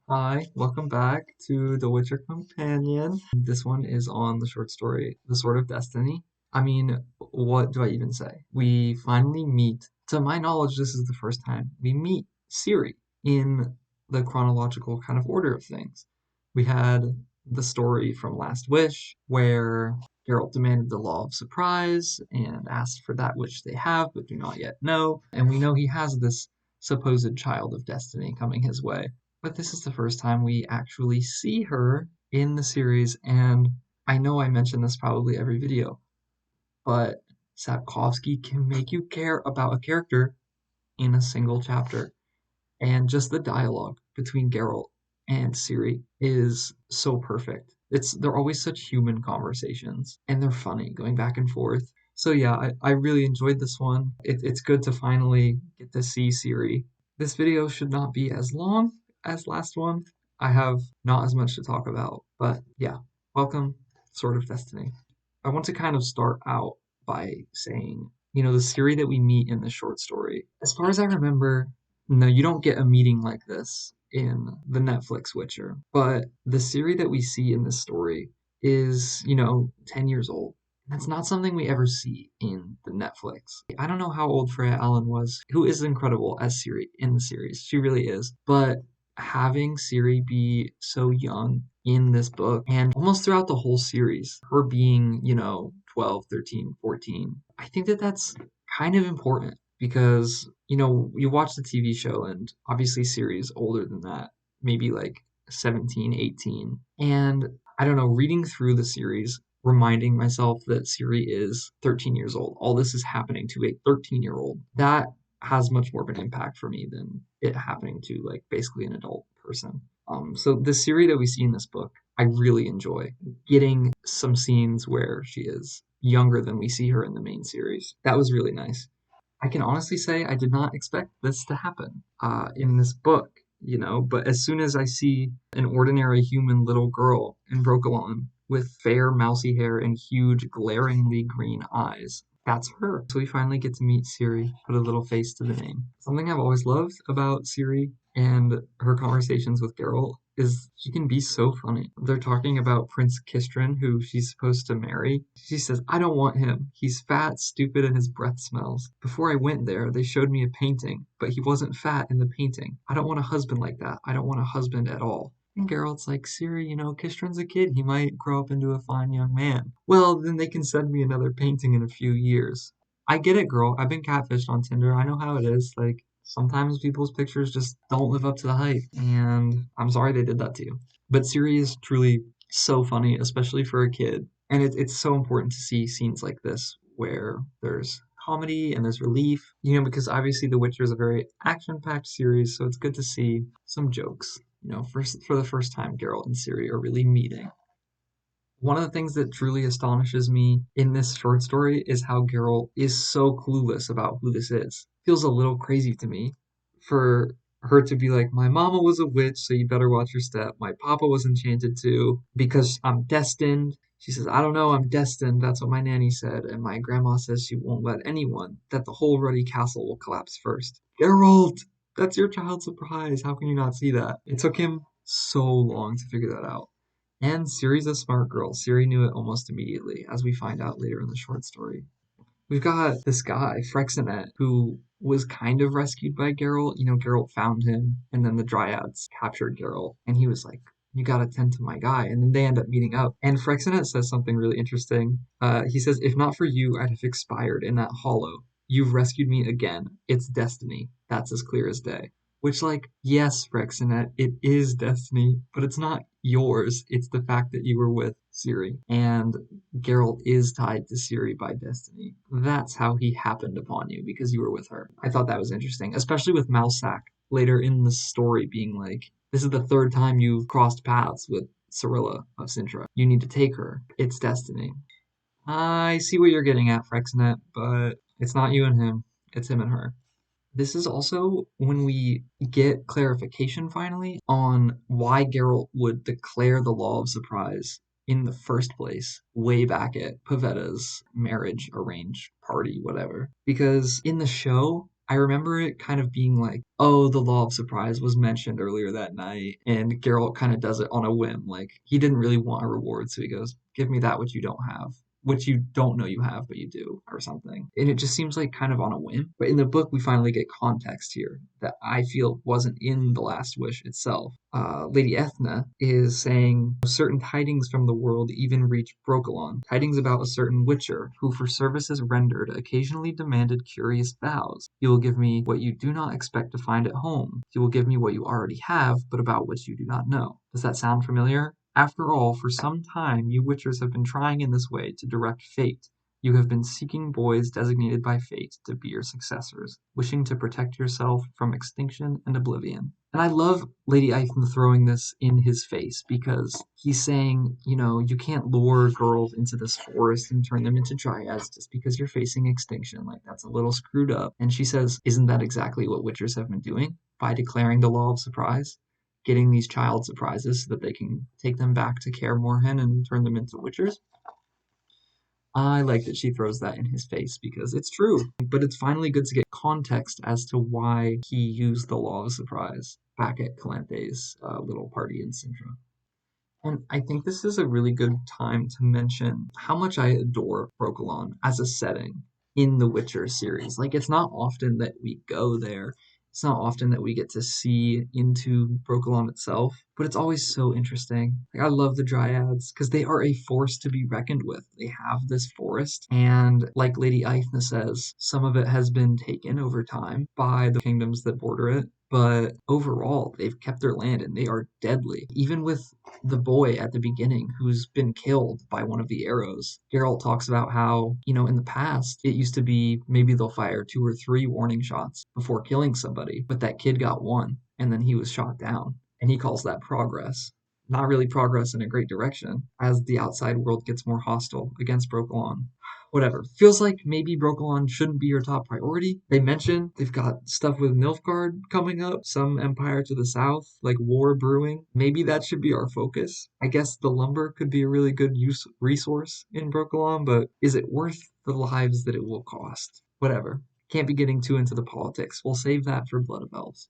Hi, welcome back to The Witcher Companion. This one is on the short story, The Sword of Destiny. I mean, what do I even say? We finally meet, to my knowledge, this is the first time we meet Ciri in the chronological kind of order of things. We had the story from Last Wish, where Geralt demanded the Law of Surprise and asked for that which they have but do not yet know. And we know he has this supposed child of destiny coming his way, but this is the first time we actually see her in the series, and I know I mention this probably every video, but Sapkowski can make you care about a character in a single chapter. And just the dialogue between Geralt and Ciri is so perfect. They're always such human conversations, and they're funny going back and forth. So yeah, I really enjoyed this one. It's good to finally get to see Ciri. This video should not be as long as last one. I have not as much to talk about, but yeah, welcome, Sword of Destiny. I want to kind of start out by saying, the Ciri that we meet in the short story, as far as I remember, no, you don't get a meeting like this in the Netflix Witcher. But the Ciri that we see in this story is, 10 years old. That's not something we ever see in the Netflix. I don't know how old Freya Allen was, who is incredible as Ciri in the series. She really is. But having Ciri be so young in this book and almost throughout the whole series, her being, 12, 13, 14, I think that that's kind of important because, you watch the TV show and obviously Ciri's older than that, maybe like 17, 18. And I don't know, reading through the series, reminding myself that Ciri is 13 years old. All this is happening to a 13-year-old. That has much more of an impact for me than it happening to like basically an adult person. So the Ciri that we see in this book, I really enjoy getting some scenes where she is younger than we see her in the main series. That was really nice. I can honestly say I did not expect this to happen in this book, but as soon as I see an ordinary human little girl in Brokilon with fair, mousy hair and huge, glaringly green eyes, that's her. So we finally get to meet Ciri, put a little face to the name. Something I've always loved about Ciri and her conversations with Geralt is she can be so funny. They're talking about Prince Kistrin, who she's supposed to marry. She says, I don't want him. He's fat, stupid, and his breath smells. Before I went there, they showed me a painting, but he wasn't fat in the painting. I don't want a husband like that. I don't want a husband at all. And Geralt's like, Ciri, Kistrin's a kid. He might grow up into a fine young man. Well, then they can send me another painting in a few years. I get it, girl. I've been catfished on Tinder. I know how it is. Like, sometimes people's pictures just don't live up to the hype. And I'm sorry they did that to you. But Siri is truly so funny, especially for a kid. And it's so important to see scenes like this where there's comedy and there's relief, because obviously The Witcher is a very action-packed series, so it's good to see some jokes. For the first time, Geralt and Ciri are really meeting. One of the things that truly astonishes me in this short story is how Geralt is so clueless about who this is. Feels a little crazy to me for her to be like, my mama was a witch, so you better watch your step. My papa was enchanted too, because I'm destined. She says, I don't know, I'm destined. That's what my nanny said. And my grandma says she won't let anyone, that the whole ruddy castle will collapse first. Geralt, that's your child surprise. How can you not see that? It took him so long to figure that out. And Ciri's a smart girl. Ciri knew it almost immediately, as we find out later in the short story. We've got this guy, Frexinet, who was kind of rescued by Geralt. Geralt found him, and then the Dryads captured Geralt, and he was like, you gotta tend to my guy. And then they end up meeting up. And Frexinet says something really interesting. He says, if not for you, I'd have expired in that hollow. You've rescued me again. It's destiny. That's as clear as day. Which, like, yes, Frexinet, it is destiny, but it's not yours. It's the fact that you were with Ciri. And Geralt is tied to Ciri by destiny. That's how he happened upon you, because you were with her. I thought that was interesting, especially with Malsac later in the story being like, this is the third time you've crossed paths with Cirilla of Sintra. You need to take her. It's destiny. I see what you're getting at, Frexinet, but it's not you and him. It's him and her. This is also when we get clarification finally on why Geralt would declare the Law of Surprise in the first place, way back at Pavetta's marriage arranged party, whatever. Because in the show, I remember it kind of being like, oh, the law of surprise was mentioned earlier that night, and Geralt kind of does it on a whim. Like, he didn't really want a reward, so he goes, give me that which you don't have, which you don't know you have, but you do, or something. And it just seems like kind of on a whim. But in the book, we finally get context here that I feel wasn't in The Last Wish itself. Lady Ethna is saying certain tidings from the world even reach Brokilon, tidings about a certain witcher who for services rendered occasionally demanded curious vows. You will give me what you do not expect to find at home. You will give me what you already have, but about which you do not know. Does that sound familiar? After all, for some time you witchers have been trying in this way to direct fate. You have been seeking boys designated by fate to be your successors, wishing to protect yourself from extinction and oblivion. And I love Lady Eichen throwing this in his face because he's saying, you can't lure girls into this forest and turn them into dryads just because you're facing extinction. Like, that's a little screwed up. And she says, isn't that exactly what witchers have been doing by declaring the law of surprise? Getting these child surprises so that they can take them back to Kaer Morhen and turn them into witchers. I like that she throws that in his face because it's true, but it's finally good to get context as to why he used the law of surprise back at Calanthe's little party in Sintra. And I think this is a really good time to mention how much I adore Brokilon as a setting in the Witcher series. Like, it's not often that we go there. It's not often that we get to see into Brokilon itself, but it's always so interesting. Like, I love the Dryads because they are a force to be reckoned with. They have this forest, and like Lady Aithna says, some of it has been taken over time by the kingdoms that border it. But overall, they've kept their land and they are deadly. Even with the boy at the beginning who's been killed by one of the arrows. Geralt talks about how, in the past, it used to be maybe they'll fire 2 or 3 warning shots before killing somebody, but that kid got one and then he was shot down. And he calls that progress. Not really progress in a great direction as the outside world gets more hostile against Brokilon. Whatever. Feels like maybe Brokilon shouldn't be your top priority. They mention they've got stuff with Nilfgaard coming up, some empire to the south, like war brewing. Maybe that should be our focus. I guess the lumber could be a really good resource in Brokilon, but is it worth the lives that it will cost? Whatever. Can't be getting too into the politics. We'll save that for Blood of Elves.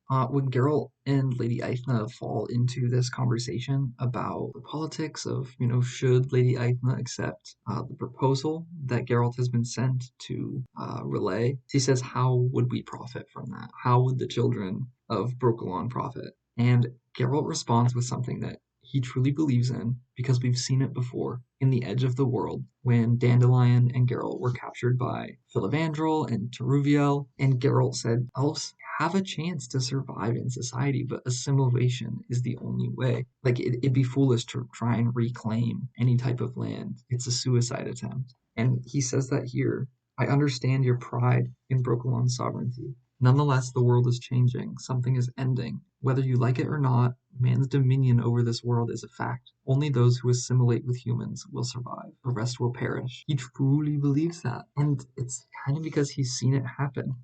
When Geralt and Lady Aithna fall into this conversation about the politics of, should Lady Aithna accept the proposal that Geralt has been sent to relay, she says, how would we profit from that? How would the children of Brokilon profit? And Geralt responds with something that he truly believes in because we've seen it before in The Edge of the World when Dandelion and Geralt were captured by Filavandrel and Teruviel, and Geralt said, elves have a chance to survive in society, but assimilation is the only way. Like, it'd be foolish to try and reclaim any type of land. It's a suicide attempt. And he says that here. I understand your pride in Brokilon's sovereignty. Nonetheless, the world is changing. Something is ending. Whether you like it or not, man's dominion over this world is a fact. Only those who assimilate with humans will survive. The rest will perish. He truly believes that. And it's kind of because he's seen it happen.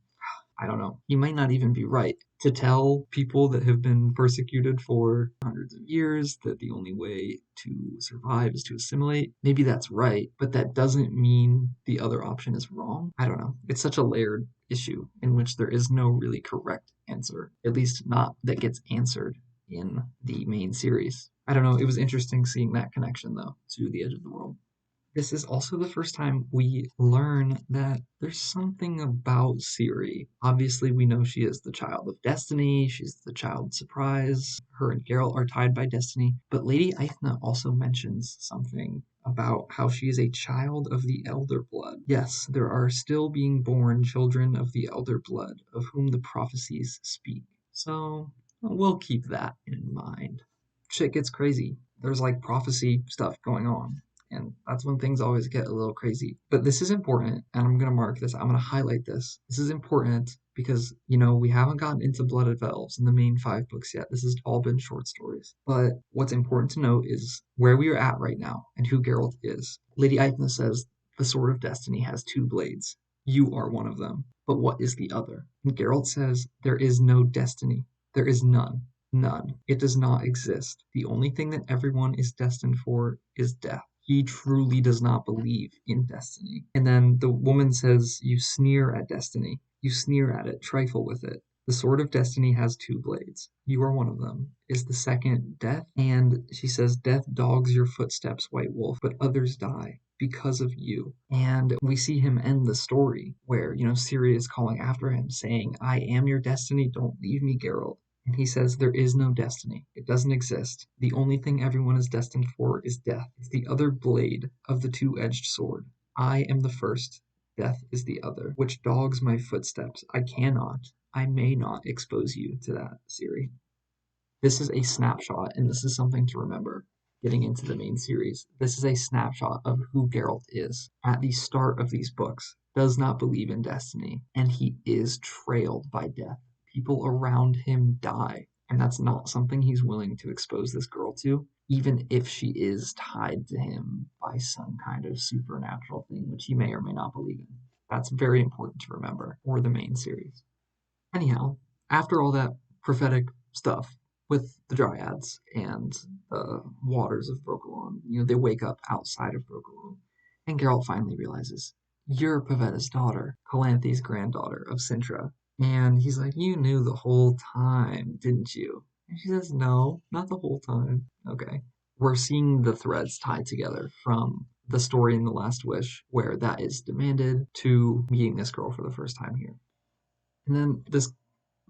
I don't know. He might not even be right. To tell people that have been persecuted for hundreds of years that the only way to survive is to assimilate, maybe that's right, but that doesn't mean the other option is wrong. I don't know. It's such a layered issue in which there is no really correct answer, at least not that gets answered in the main series. I don't know. It was interesting seeing that connection, though, to The Edge of the World. This is also the first time we learn that there's something about Ciri. Obviously, we know she is the child of destiny, she's the child of surprise. Her and Geralt are tied by destiny. But Lady Aithna also mentions something about how she is a child of the elder blood. Yes, there are still being born children of the elder blood, of whom the prophecies speak. So we'll keep that in mind. Shit gets crazy. There's like prophecy stuff going on. And that's when things always get a little crazy. But this is important, and I'm going to mark this. I'm going to highlight this. This is important because, we haven't gotten into Blood of Elves in the main 5 books yet. This has all been short stories. But what's important to note is where we are at right now and who Geralt is. Lady Aithna says the Sword of Destiny has 2 blades. You are one of them. But what is the other? And Geralt says there is no destiny. There is none. None. It does not exist. The only thing that everyone is destined for is death. He truly does not believe in destiny. And then the woman says, you sneer at destiny. You sneer at it, trifle with it. The sword of destiny has two blades. You are one of them. Is the second death? And she says, death dogs your footsteps, White Wolf, but others die because of you. And we see him end the story where, Ciri is calling after him, saying, I am your destiny, don't leave me, Geralt. And he says, there is no destiny. It doesn't exist. The only thing everyone is destined for is death. It's the other blade of the two-edged sword. I am the first. Death is the other, which dogs my footsteps. I may not expose you to that, Ciri. This is a snapshot, and this is something to remember getting into the main series. This is a snapshot of who Geralt is. At the start of these books, does not believe in destiny, and he is trailed by death. People around him die, and that's not something he's willing to expose this girl to, even if she is tied to him by some kind of supernatural thing, which he may or may not believe in. That's very important to remember for the main series. Anyhow, after all that prophetic stuff with the Dryads and the waters of Brokilon, they wake up outside of Brokilon, and Geralt finally realizes, you're Pavetta's daughter, Calanthe's granddaughter of Sintra. And he's like, you knew the whole time, didn't you? And she says, no, not the whole time. Okay. We're seeing the threads tied together from the story in The Last Wish, where that is demanded, to meeting this girl for the first time here. And then this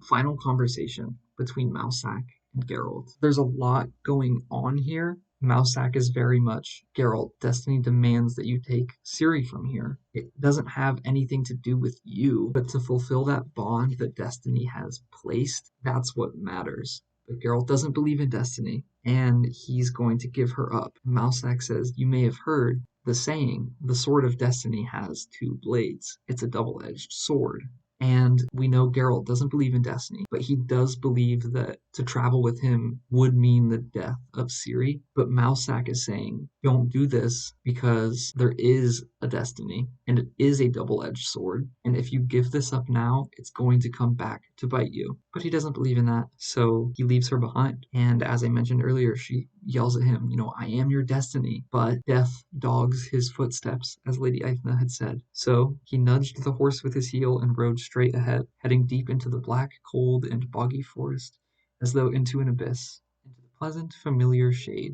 final conversation between Mousak and Geralt. There's a lot going on here. Mousak is very much, Geralt, destiny demands that you take Ciri from here. It doesn't have anything to do with you, but to fulfill that bond that destiny has placed, that's what matters. But Geralt doesn't believe in destiny, and he's going to give her up. Mousak says, you may have heard the saying, the sword of destiny has two blades. It's a double-edged sword. And we know Geralt doesn't believe in destiny, but he does believe that to travel with him would mean the death of Ciri. But Mousak is saying, don't do this because there is a destiny and it is a double-edged sword. And if you give this up now, it's going to come back to bite you. But he doesn't believe in that, so he leaves her behind. And as I mentioned earlier, she yells at him, I am your destiny, but death dogs his footsteps, as Lady Aithna had said. So he nudged the horse with his heel and rode straight ahead, heading deep into the black, cold, and boggy forest, as though into an abyss, into the pleasant, familiar shade,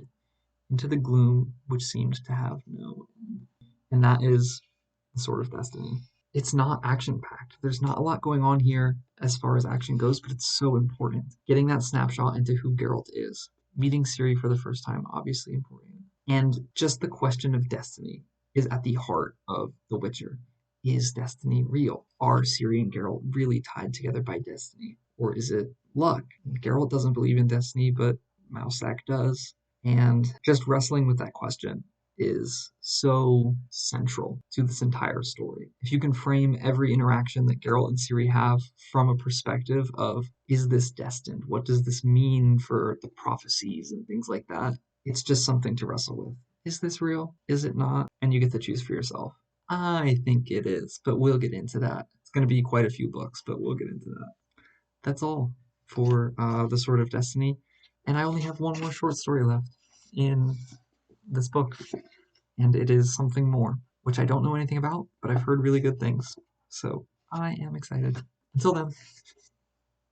into the gloom which seemed to have no end. And that is the Sword of Destiny. It's not action-packed. There's not a lot going on here as far as action goes, but it's so important. Getting that snapshot into who Geralt is. Meeting Ciri for the first time, obviously important. And just the question of destiny is at the heart of The Witcher. Is destiny real? Are Ciri and Geralt really tied together by destiny? Or is it luck? Geralt doesn't believe in destiny, but Mousak does. And just wrestling with that question is so central to this entire story. If you can frame every interaction that Geralt and Ciri have from a perspective of, is this destined? What does this mean for the prophecies and things like that? It's just something to wrestle with. Is this real? Is it not? And you get to choose for yourself. I think it is, but we'll get into that. It's going to be quite a few books, but we'll get into that. That's all for The Sword of Destiny. And I only have one more short story left in this book, and it is something more, which I don't know anything about, but I've heard really good things. So I am excited. Until then.